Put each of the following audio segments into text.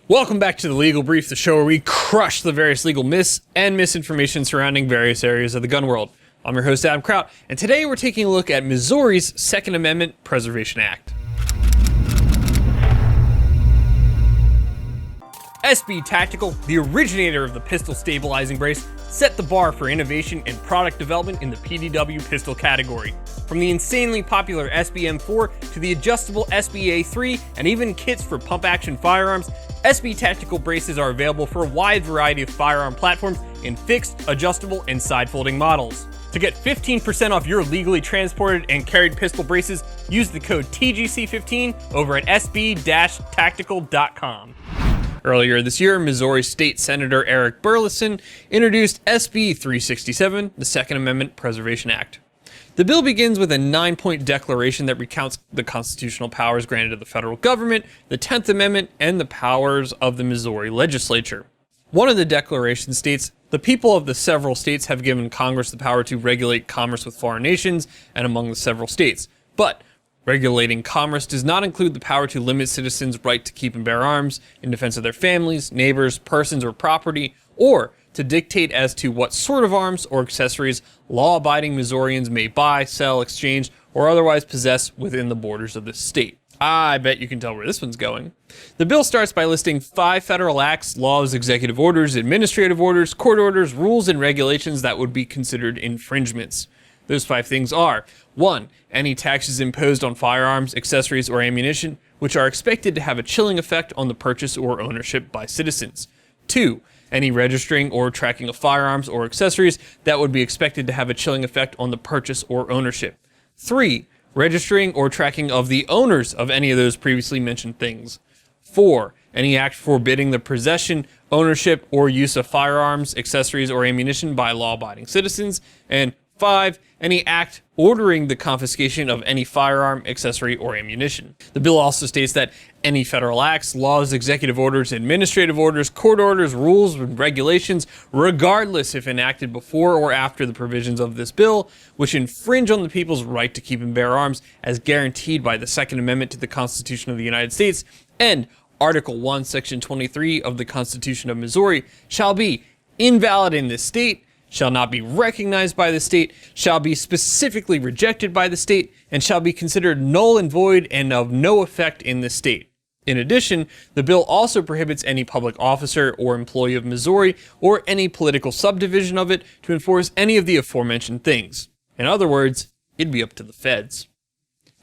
Welcome back to the Legal Brief, the show where we crush the various legal myths and misinformation surrounding various areas of the gun world. I'm your host, Adam Kraut, and today we're taking a look at Missouri's Second Amendment Preservation Act. SB Tactical, the originator of the pistol stabilizing brace, set the bar for innovation and product development in the PDW pistol category. From the insanely popular SB M4 to the adjustable SB A3 and even kits for pump-action firearms, SB Tactical braces are available for a wide variety of firearm platforms in fixed, adjustable, and side-folding models. To get 15% off your legally transported and carried pistol braces, use the code TGC15 over at sb-tactical.com. Earlier this year, Missouri State Senator Eric Burleson introduced SB 367, the Second Amendment Preservation Act. The bill begins with a 9-point declaration that recounts the constitutional powers granted to the federal government, the 10th Amendment, and the powers of the Missouri legislature. One of the declarations states, the people of the several states have given Congress the power to regulate commerce with foreign nations and among the several states, but regulating commerce does not include the power to limit citizens' right to keep and bear arms in defense of their families, neighbors, persons, or property, or to dictate as to what sort of arms or accessories law-abiding Missourians may buy, sell, exchange, or otherwise possess within the borders of the state. I bet you can tell where this one's going. The bill starts by listing 5 federal acts, laws, executive orders, administrative orders, court orders, rules, and regulations that would be considered infringements. Those 5 things are: 1. Any taxes imposed on firearms, accessories, or ammunition, which are expected to have a chilling effect on the purchase or ownership by citizens. 2. Any registering or tracking of firearms or accessories that would be expected to have a chilling effect on the purchase or ownership. 3. Registering or tracking of the owners of any of those previously mentioned things. 4. Any act forbidding the possession, ownership, or use of firearms, accessories, or ammunition by law-abiding citizens. And 5. Any act ordering the confiscation of any firearm, accessory, or ammunition. The bill also states that any federal acts, laws, executive orders, administrative orders, court orders, rules, and regulations, regardless if enacted before or after the provisions of this bill, which infringe on the people's right to keep and bear arms as guaranteed by the Second Amendment to the Constitution of the United States and Article 1, Section 23 of the Constitution of Missouri, shall be invalid in this state, shall not be recognized by the state, shall be specifically rejected by the state, and shall be considered null and void and of no effect in the state. In addition, the bill also prohibits any public officer or employee of Missouri or any political subdivision of it to enforce any of the aforementioned things. In other words, it'd be up to the feds.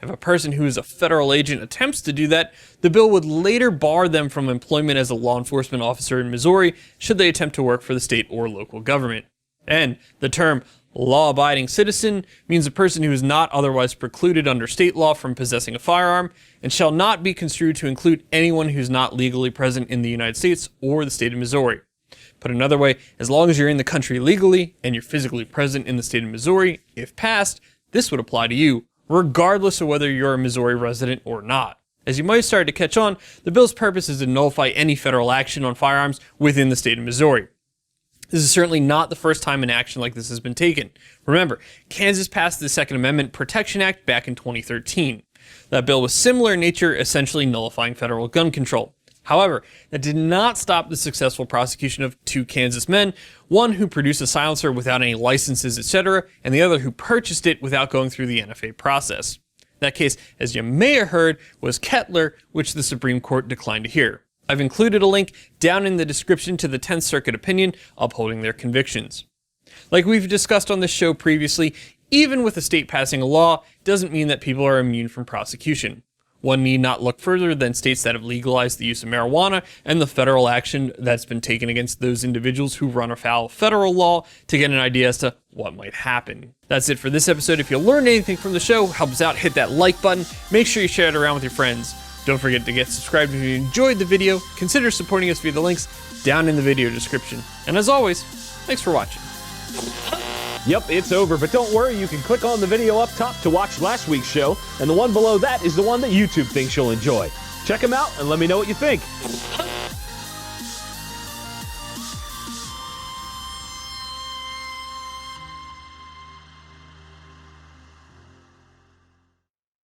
If a person who is a federal agent attempts to do that, the bill would later bar them from employment as a law enforcement officer in Missouri should they attempt to work for the state or local government. And the term law-abiding citizen means a person who is not otherwise precluded under state law from possessing a firearm and shall not be construed to include anyone who's not legally present in the United States or the state of Missouri. Put another way, as long as you're in the country legally and you're physically present in the state of Missouri, if passed, this would apply to you, regardless of whether you're a Missouri resident or not. As you might have started to catch on, the bill's purpose is to nullify any federal action on firearms within the state of Missouri. This is certainly not the first time an action like this has been taken. Remember, Kansas passed the Second Amendment Protection Act back in 2013. That bill was similar in nature, essentially nullifying federal gun control. However, that did not stop the successful prosecution of 2 Kansas men, one who produced a silencer without any licenses, etc., and the other who purchased it without going through the NFA process. That case, as you may have heard, was Kettler, which the Supreme Court declined to hear. I've included a link down in the description to the 10th Circuit opinion upholding their convictions. Like we've discussed on this show previously, even with a state passing a law doesn't mean that people are immune from prosecution. One need not look further than states that have legalized the use of marijuana and the federal action that's been taken against those individuals who run afoul of federal law to get an idea as to what might happen. That's it for this episode. If you learned anything from the show, help us out, hit that like button, make sure you share it around with your friends. Don't forget to get subscribed if you enjoyed the video. Consider supporting us via the links down in the video description. And as always, thanks for watching. Yep, it's over, but don't worry, you can click on the video up top to watch last week's show, and the one below that is the one that YouTube thinks you'll enjoy. Check them out and let me know what you think.